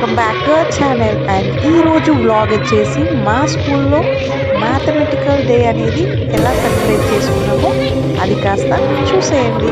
Welcome back to our channel. And ఈరోజు vlog వచ్చేసి మా స్కూల్లో మ్యాథమెటికల్ డే అనేది ఎలా సెలబ్రేట్ చేసుకున్నామో అది కాస్త చూసేయండి.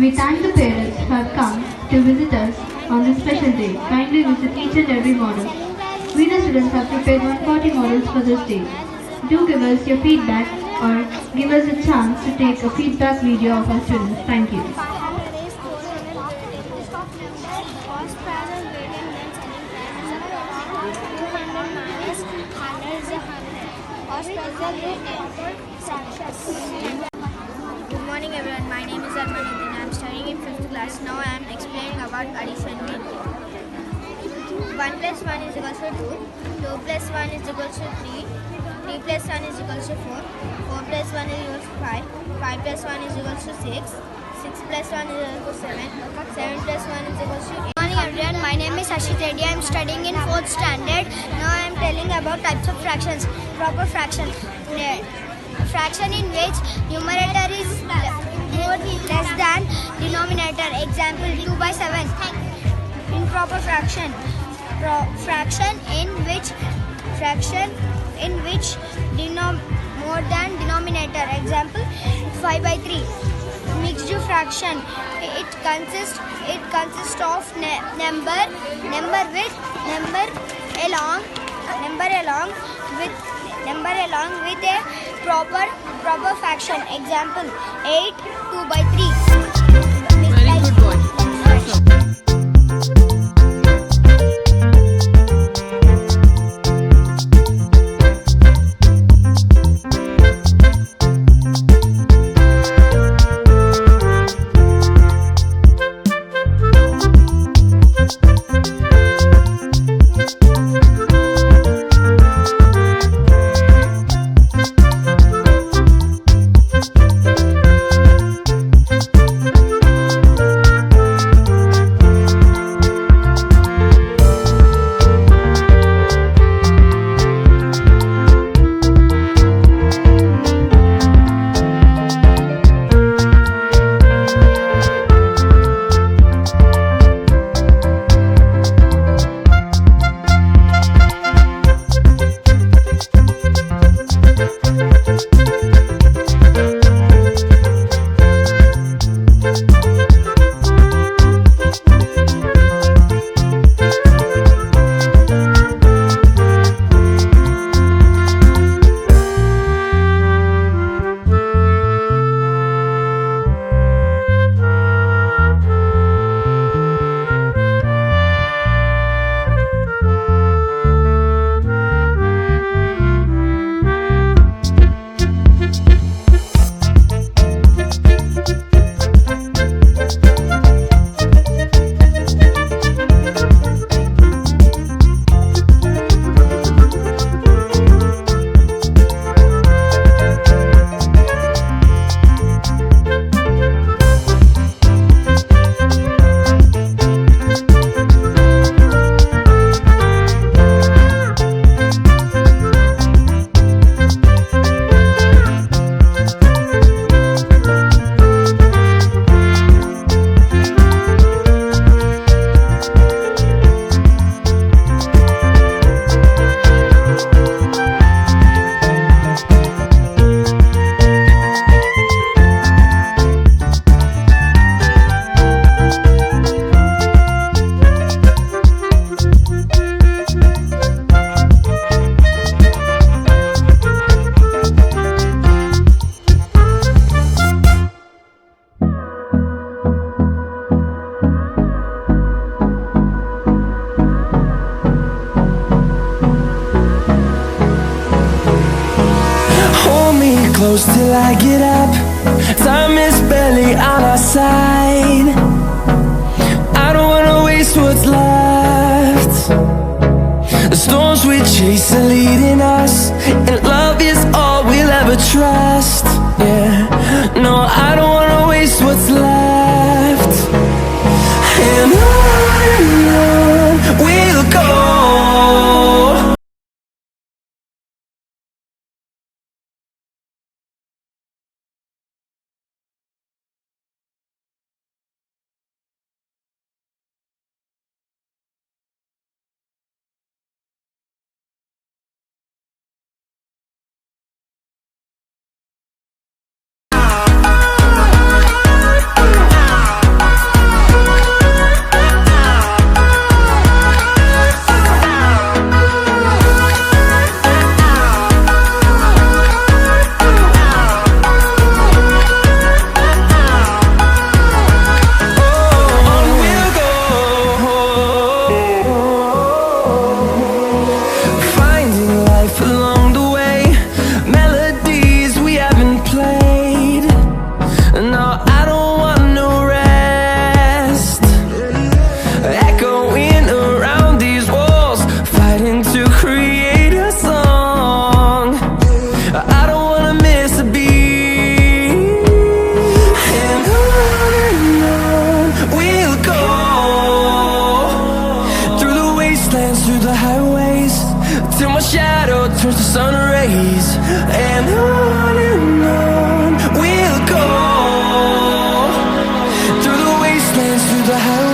We thank the parents who have come to visit us on this special day. Kindly visit each and every model. We the students have prepared 140 models for this day. Do give us your feedback or give us a chance to take a feedback video of our students. Thank you. Good morning everyone, my name is Armanuddin. I am studying in 5th class. Now I am explaining about addition. 1 plus 1 is equal to 2, 2 plus 1 is equal to 3, 3 plus 1 is equal to 4, 4 plus 1 is equal to 5, 5 plus 1 is equal to 6, 6 plus 1 is equal to 7, 7 plus 1 is equal to 8. Good morning everyone, my name is Ashit Reddy. I am studying in 4th standard. Now I am telling about types of fractions. Proper fraction. Fraction in which numerator is more less than denominator. Example 2 by 7. Improper fraction. Fraction in which more than denominator. Example 5 by 3. Mixed fraction. It consists of number along with a proper fraction. Example 8 2 by 3. Very good boy. close till I get up. Time is barely on our side. I don't wanna waste what's left. The storms we chase are leading us, and love is all we'll ever trust. Yeah, no, I don't wanna waste what's left. And on we'll go. Through the highways, till my shadow turns to sun rays. And on we'll go, through the wastelands, through the highways.